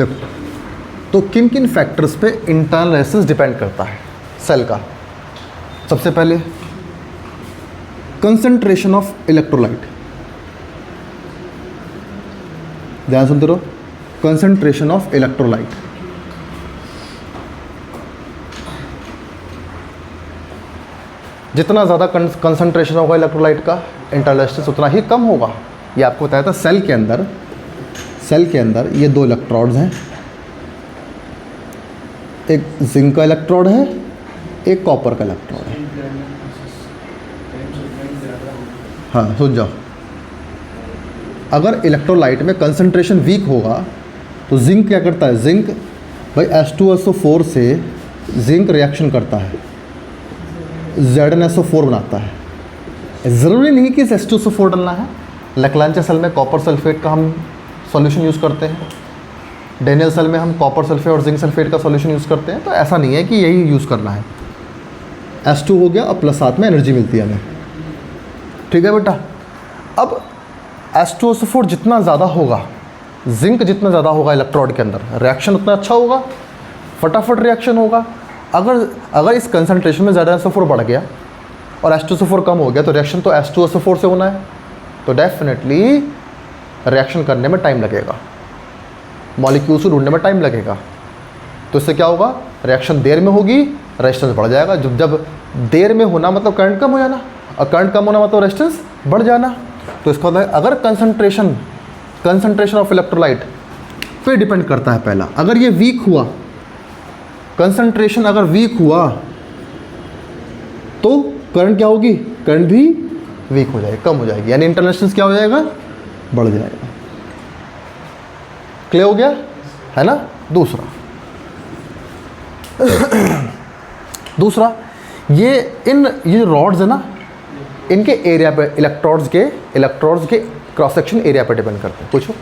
देखो, तो किन किन फैक्टर्स पे इंटरनल रेजिस्टेंस डिपेंड करता है सेल का। सबसे पहले कंसंट्रेशन ऑफ इलेक्ट्रोलाइट, ध्यान सुनते रहो, कंसंट्रेशन ऑफ इलेक्ट्रोलाइट। जितना ज़्यादा कंसंट्रेशन होगा इलेक्ट्रोलाइट का, इंटरनल रेजिस्टेंस उतना ही कम होगा। ये आपको बताया था। सेल के अंदर ये दो इलेक्ट्रोड्स हैं, एक जिंक का इलेक्ट्रोड है, एक कॉपर का इलेक्ट्रोड है। हाँ सुन जाओ, अगर इलेक्ट्रोलाइट में कंसंट्रेशन वीक होगा तो जिंक क्या करता है, जिंक भाई H2SO4 से जिंक रिएक्शन करता है, ZnSO4 बनाता है। ज़रूरी नहीं कि इस H2SO4 डालना है। लैक्लांचे सेल में कॉपर सल्फेट का हम सॉल्यूशन यूज़ करते हैं, डेनियल सेल में हम कॉपर सल्फेट और जिंक सल्फेट का सॉल्यूशन यूज़ करते हैं। तो ऐसा नहीं है कि यही यूज़ करना है। H2 हो गया, अब प्लस साथ में एनर्जी मिलती है हमें, ठीक है बेटा। अब H2SO4 जितना ज़्यादा होगा, जिंक जितना ज़्यादा होगा इलेक्ट्रोड के अंदर, रिएक्शन उतना अच्छा होगा, फटाफट रिएक्शन होगा। अगर इस कंसंट्रेशन में ZnSO4 बढ़ गया और H2SO4 कम हो गया तो रिएक्शन तो H2SO4 से होना है, तो डेफिनेटली रिएक्शन करने में टाइम लगेगा, मॉलिक्यूल्स को ढूंढने में टाइम लगेगा। तो इससे क्या होगा, रिएक्शन देर में होगी, रेजिस्टेंस बढ़ जाएगा। जब देर में होना मतलब करंट कम हो जाना, और करंट कम होना मतलब रेजिस्टेंस बढ़ जाना। तो इसका मतलब अगर कंसंट्रेशन ऑफ इलेक्ट्रोलाइट पे डिपेंड करता है पहला। अगर ये वीक हुआ, कंसंट्रेशन अगर वीक हुआ तो करंट क्या होगी, करंट भी वीक हो जाएगी, कम हो जाएगी, यानी इंटरनल रेजिस्टेंस क्या हो जाएगा, बढ़ जाएगा। क्लियर हो गया है ना। दूसरा ये रॉड्स है ना, इनके एरिया पे इलेक्ट्रोड्स के क्रॉस सेक्शन एरिया पे डिपेंड करते हैं। पूछो।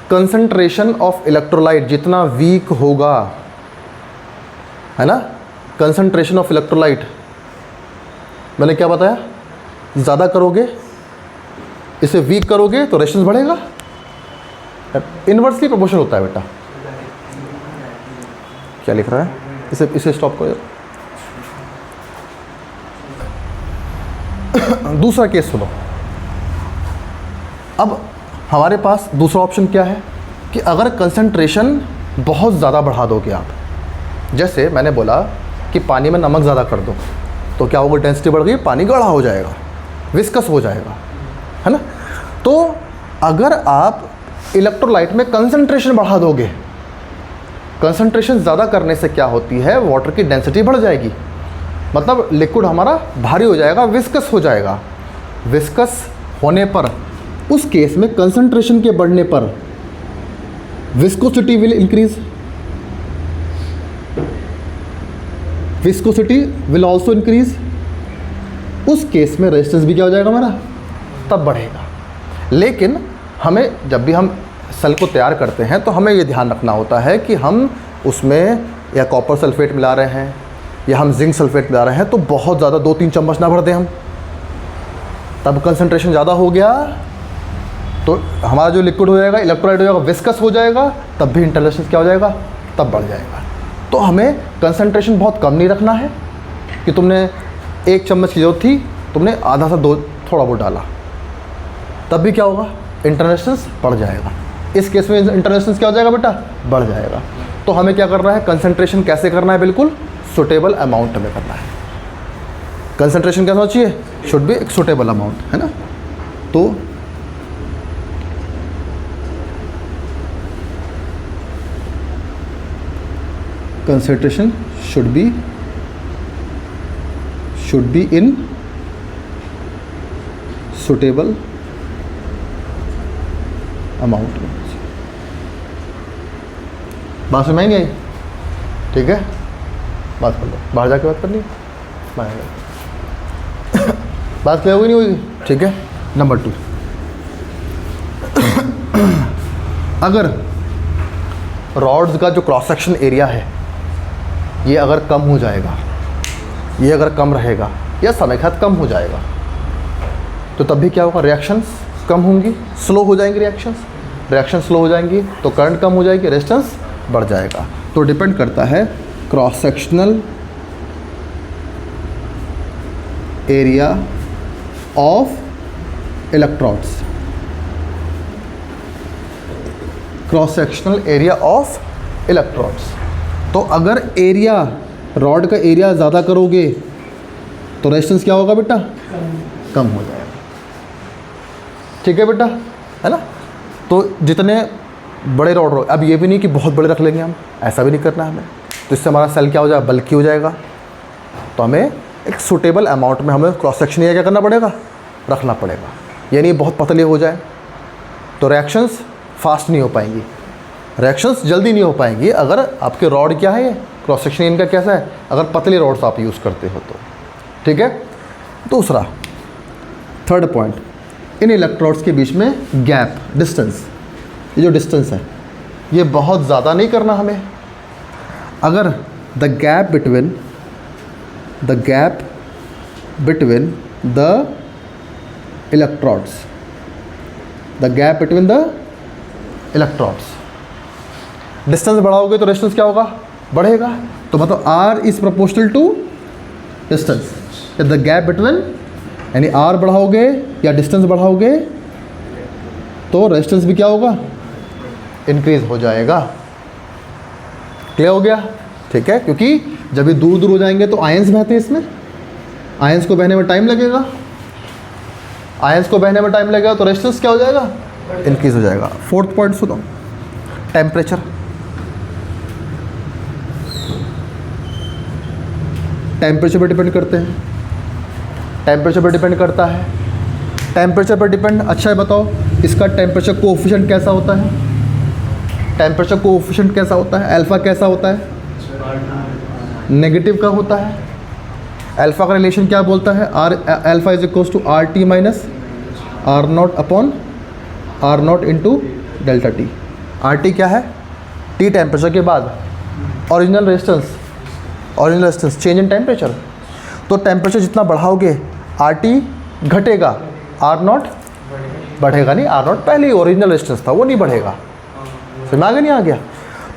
कंसंट्रेशन ऑफ इलेक्ट्रोलाइट जितना वीक होगा, है ना, कंसंट्रेशन ऑफ इलेक्ट्रोलाइट, मैंने क्या बताया, ज़्यादा करोगे, इसे वीक करोगे तो रेजिस्टेंस बढ़ेगा। इन्वर्सली प्रोपोर्शनल होता है बेटा। क्या लिख रहा है, इसे स्टॉप करो। दूसरा केस सुनो। अब हमारे पास दूसरा ऑप्शन क्या है कि अगर कंसंट्रेशन बहुत ज़्यादा बढ़ा दोगे आप, जैसे मैंने बोला कि पानी में नमक ज़्यादा कर दो तो क्या होगा, डेंसिटी बढ़ गई, पानी गाढ़ा हो जाएगा, विस्कस हो जाएगा, है ना। तो अगर आप इलेक्ट्रोलाइट में कंसंट्रेशन बढ़ा दोगे, कंसंट्रेशन ज़्यादा करने से क्या होती है, वाटर की डेंसिटी बढ़ जाएगी, मतलब लिक्विड हमारा भारी हो जाएगा, विस्कस हो जाएगा। विस्कस होने पर, उस केस में कंसंट्रेशन के बढ़ने पर viscosity will increase, viscosity will also increase. उस केस में रेजिस्टेंस भी क्या हो जाएगा हमारा, तब बढ़ेगा। लेकिन हमें जब भी हम सेल को तैयार करते हैं तो हमें ये ध्यान रखना होता है कि हम उसमें या कॉपर सल्फेट मिला रहे हैं या हम जिंक सल्फेट मिला रहे हैं तो बहुत ज़्यादा 2-3 चम्मच ना भर दें हम, तब कंसंट्रेशन ज़्यादा हो गया तो हमारा जो लिक्विड हो जाएगा, इलेक्ट्रोलाइट हो जाएगा, विस्कस हो जाएगा, तब भी इंटरनल रेजिस्टेंस क्या हो जाएगा, तब बढ़ जाएगा। तो हमें कंसंट्रेशन बहुत कम नहीं रखना है कि तुमने 1 चम्मच की जरूरत थी, तुमने आधा से 2 थोड़ा बहुत डाला, तब भी क्या होगा, इंटरनल रेजिस्टेंस बढ़ जाएगा। इस केस में इंटरनल रेजिस्टेंस क्या हो जाएगा बेटा, बढ़ जाएगा। तो हमें क्या करना है, कंसंट्रेशन कैसे करना है, बिल्कुल सुटेबल अमाउंट में करना है। कंसंट्रेशन कैसा होना चाहिए, शुड बी एक सुटेबल अमाउंट, है ना। तो concentration should be in suitable amount में। बात समझ में नहीं आई, ठीक है, बात कर लो, बाहर जाके बात करनी है, बात क्या होगी नहीं होगी, ठीक है। नंबर 2, अगर रॉड्स का जो क्रॉस सेक्शन एरिया है ये अगर कम हो जाएगा, ये अगर कम रहेगा या समय के साथ कम हो जाएगा, तो तब भी क्या होगा, रिएक्शंस कम होंगी, स्लो हो जाएंगी रिएक्शन स्लो हो जाएंगी तो करंट कम हो जाएगी, रेजिस्टेंस बढ़ जाएगा। तो डिपेंड करता है cross sectional area of electrodes, cross sectional area of electrodes. तो अगर एरिया, रॉड का एरिया ज़्यादा करोगे तो रेजिस्टेंस क्या होगा बेटा, कम हो जाएगा। ठीक है बेटा, है ना। तो जितने बड़े रॉड हो, अब ये भी नहीं कि बहुत बड़े रख लेंगे हम, ऐसा भी नहीं करना हमें, तो इससे हमारा सेल क्या हो जाएगा, बल्कि हो जाएगा। तो हमें एक सूटेबल अमाउंट में हमें क्रॉस सेक्शन एरिया क्या करना पड़ेगा, रखना पड़ेगा। यानी बहुत पतले हो जाए तो रिएक्शंस फास्ट नहीं हो पाएंगी, रिएक्शंस जल्दी नहीं हो पाएंगी अगर आपके रॉड क्या है, ये क्रॉस सेक्शन इनका कैसा है, अगर पतले रॉड्स आप यूज़ करते हो तो। ठीक है। दूसरा, थर्ड पॉइंट, इन इलेक्ट्रोड्स के बीच में गैप, डिस्टेंस, ये जो डिस्टेंस है ये बहुत ज़्यादा नहीं करना हमें। अगर the gap between the electrodes, distance बढ़ाओगे तो रेजिस्टेंस क्या होगा, बढ़ेगा। तो मतलब R is proportional to distance. The gap between, यानी R बढ़ाओगे या डिस्टेंस बढ़ाओगे तो रेजिस्टेंस भी क्या होगा, इंक्रीज हो जाएगा। क्लियर हो गया। ठीक है, क्योंकि जब ये दूर दूर हो जाएंगे तो आयंस बहते हैं इसमें, आयंस को बहने में टाइम लगेगा, तो रेजिस्टेंस क्या हो जाएगा, इंक्रीज हो जाएगा। फोर्थ पॉइंट सुनो, टेम्परेचर पर डिपेंड करते हैं, टेम्परेचर पर डिपेंड करता है, टेम्परेचर पर डिपेंड। अच्छा है बताओ, इसका टेम्परेचर कोएफिशिएंट कैसा होता है, अल्फ़ा कैसा होता है, नेगेटिव का होता है। अल्फ़ा का रिलेशन क्या बोलता है, alpha is equals to RT minus R0 upon R0 into delta T. RT क्या है, T टेम्परेचर के बाद original resistance change in temperature. तो टेम्परेचर जितना बढ़ाओगे RT घटेगा, R0 बढ़ेगा नहीं, R0 पहले ही ओरिजिनल रेजिस्टेंस था, वो नहीं बढ़ेगा। समझ में नहीं आ गया।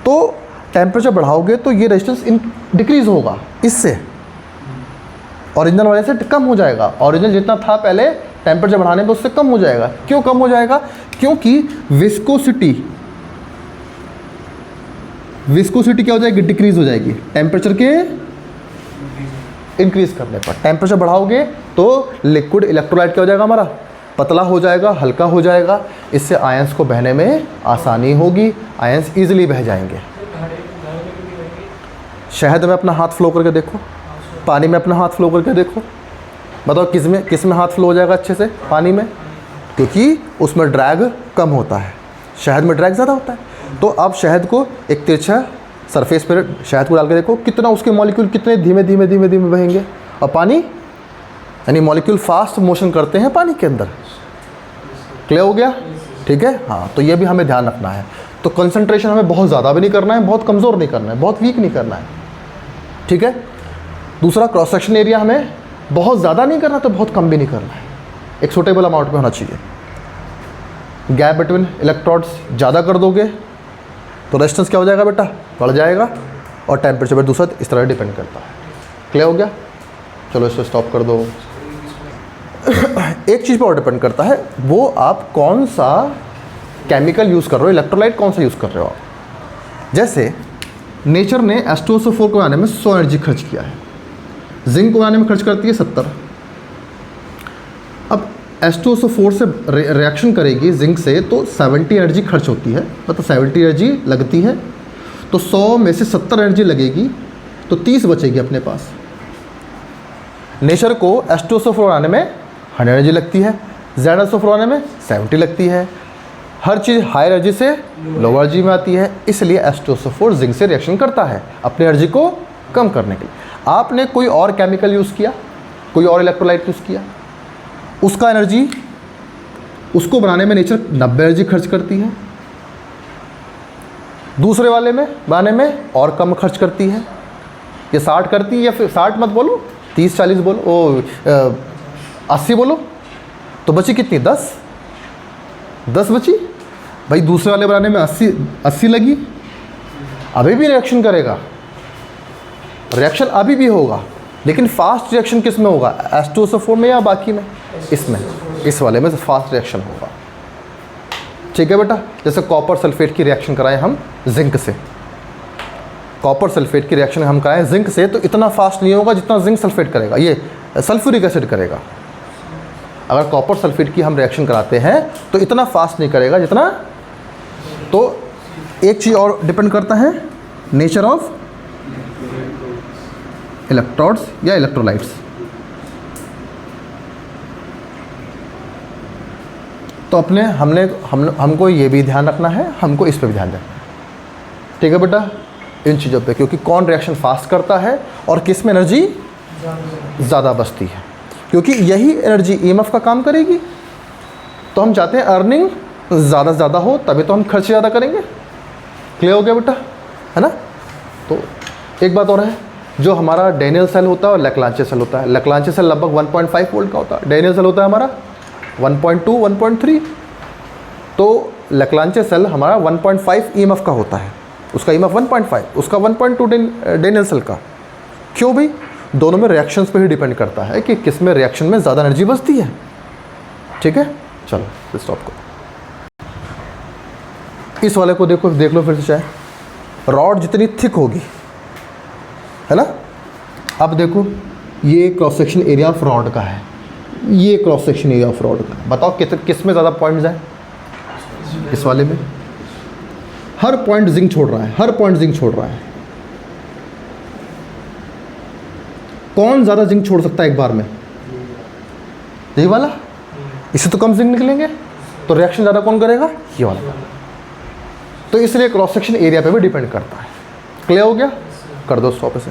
तो टेम्परेचर बढ़ाओगे तो ये रेजिस्टेंस डिक्रीज होगा, इससे ओरिजिनल वाले से कम हो जाएगा। ओरिजिनल जितना था पहले टेम्परेचर बढ़ाने पे उससे कम हो जाएगा। क्यों कम हो जाएगा, क्योंकि विस्कोसिटी क्या हो जाएगी, डिक्रीज हो जाएगी टेम्परेचर के इंक्रीज करने पर। टेम्परेचर बढ़ाओगे तो लिक्विड इलेक्ट्रोलाइट क्या हो जाएगा, हमारा पतला हो जाएगा, हल्का हो जाएगा। इससे आयंस को बहने में आसानी होगी, आयंस ईजिली बह जाएंगे। शहद में अपना हाथ फ्लो करके देखो, पानी में अपना हाथ फ्लो करके देखो, बताओ किस में हाथ फ्लो हो जाएगा अच्छे से, पानी में, क्योंकि उसमें ड्रैग कम होता है, शहद में ड्रैग ज़्यादा होता है। तो आप शहद को एक तिरछा सरफेस पर शहद को डाल के देखो, कितना उसके मॉलिक्यूल कितने धीमे बहेंगे। और पानी, यानी मॉलिक्यूल फास्ट मोशन करते हैं पानी के अंदर। क्लियर हो गया। ठीक है, हाँ। तो ये भी हमें ध्यान रखना है। तो कंसंट्रेशन हमें बहुत ज़्यादा भी नहीं करना है, बहुत कमज़ोर नहीं करना है, बहुत वीक नहीं करना है। ठीक है। दूसरा, क्रॉस सेक्शन एरिया हमें बहुत ज़्यादा नहीं करना तो बहुत कम भी नहीं करना है, एक सूटेबल अमाउंट में होना चाहिए। गैप बिटवीन इलेक्ट्रोड्स ज़्यादा कर दोगे तो रेजिस्टेंस क्या हो जाएगा बेटा, बढ़ जाएगा। और टेम्परेचर पर दूसरा इस तरह डिपेंड करता है। क्लियर हो गया। चलो इसको स्टॉप कर दो। एक चीज़ पर और डिपेंड करता है, वो आप कौन सा केमिकल यूज़ कर रहे हो, इलेक्ट्रोलाइट कौन सा यूज़ कर रहे हो आप। जैसे नेचर ने H2SO4 को बनाने में 100 एनर्जी खर्च किया है, जिंक को बनाने में खर्च करती है 70। अब H2SO4 से रिएक्शन करेगी जिंक से तो 70 एनर्जी खर्च होती है, मतलब 70 एनर्जी लगती है। तो 100 में से 70 एनर्जी लगेगी तो 30 बचेगी अपने पास। नेचर को H2SO4 बनाने में 100 एनर्जी लगती है, ZnSO4 बनाने में 70 लगती है। हर चीज़ हाई एनर्जी से लो एनर्जी में आती है, इसलिए H2SO4 जिंक से रिएक्शन करता है अपनी एनर्जी को कम करने के लिए। आपने कोई और केमिकल यूज़ किया, कोई और इलेक्ट्रोलाइट यूज़ किया, उसका एनर्जी, उसको बनाने में नेचर 90 एनर्जी खर्च करती है, दूसरे वाले में बनाने में और कम खर्च करती है। ये 60 करती है, या फिर 60 मत बोलो, 30-40 बोलो, 80 बोलो, तो तो बची कितनी, 10 बची भाई। दूसरे वाले बनाने में 80 लगी, अभी भी रिएक्शन करेगा, रिएक्शन अभी भी होगा, लेकिन फास्ट रिएक्शन किस में होगा, H2SO4 में या बाकी में, इसमें, इस वाले में से फास्ट रिएक्शन होगा। ठीक है बेटा। जैसे कॉपर सल्फेट की रिएक्शन कराएं हम जिंक से, कॉपर सल्फेट की रिएक्शन हम कराएं जिंक से, तो इतना फास्ट नहीं होगा जितना जिंक सल्फेट करेगा, ये सल्फ्यूरिक एसिड करेगा। अगर कॉपर सल्फेट की हम रिएक्शन कराते हैं तो इतना फास्ट नहीं करेगा जितना, तो एक चीज़ और डिपेंड करता है, नेचर ऑफ इलेक्ट्रोड्स या इलेक्ट्रोलाइट्स। तो हमको ये भी ध्यान रखना है, हमको इस पे भी ध्यान रखना है। ठीक है बेटा, इन चीज़ों पे, क्योंकि कौन रिएक्शन फास्ट करता है और किस में एनर्जी ज़्यादा बचती है, क्योंकि यही एनर्जी ईएमएफ का काम करेगी। तो हम चाहते हैं अर्निंग ज़्यादा से ज़्यादा हो, तभी तो हम खर्च ज़्यादा करेंगे। क्लियर हो गया बेटा, है ना। तो एक बात और है, जो हमारा डेनियल सेल होता है और लैक्लांचे सेल होता है, लैक्लांचे सेल लगभग 1.5 वोल्ट का होता है, डेनियल सेल होता है हमारा 1.2 1.3। तो लैक्लांचे सेल हमारा 1.5 ईएमएफ का होता है, उसका ईएमएफ 1.5, उसका 1.2 डेनियल सेल का। क्यों भाई, दोनों में रिएक्शंस पे ही डिपेंड करता है कि किस में रिएक्शन में ज़्यादा एनर्जी बचती है। ठीक है, चलो स्टॉप करो। इस वाले को देख लो फिर से, चाहे रॉड जितनी थिक होगी, है ना। अब देखो, ये cross section area of rod का है, ये cross section area of rod का। बताओ किस में ज़्यादा पॉइंट्स हैं, इस वाले में। हर पॉइंट जिंक छोड़ रहा है, हर पॉइंट जिंक छोड़ रहा है। कौन ज़्यादा जिंक छोड़ सकता है एक बार में, यही वाला, इससे तो कम जिंक निकलेंगे, तो रिएक्शन ज़्यादा कौन करेगा, ये वाला। तो इसलिए क्रॉस सेक्शन एरिया पे भी डिपेंड करता है। क्लियर हो गया, कर दो स्टॉप इसे।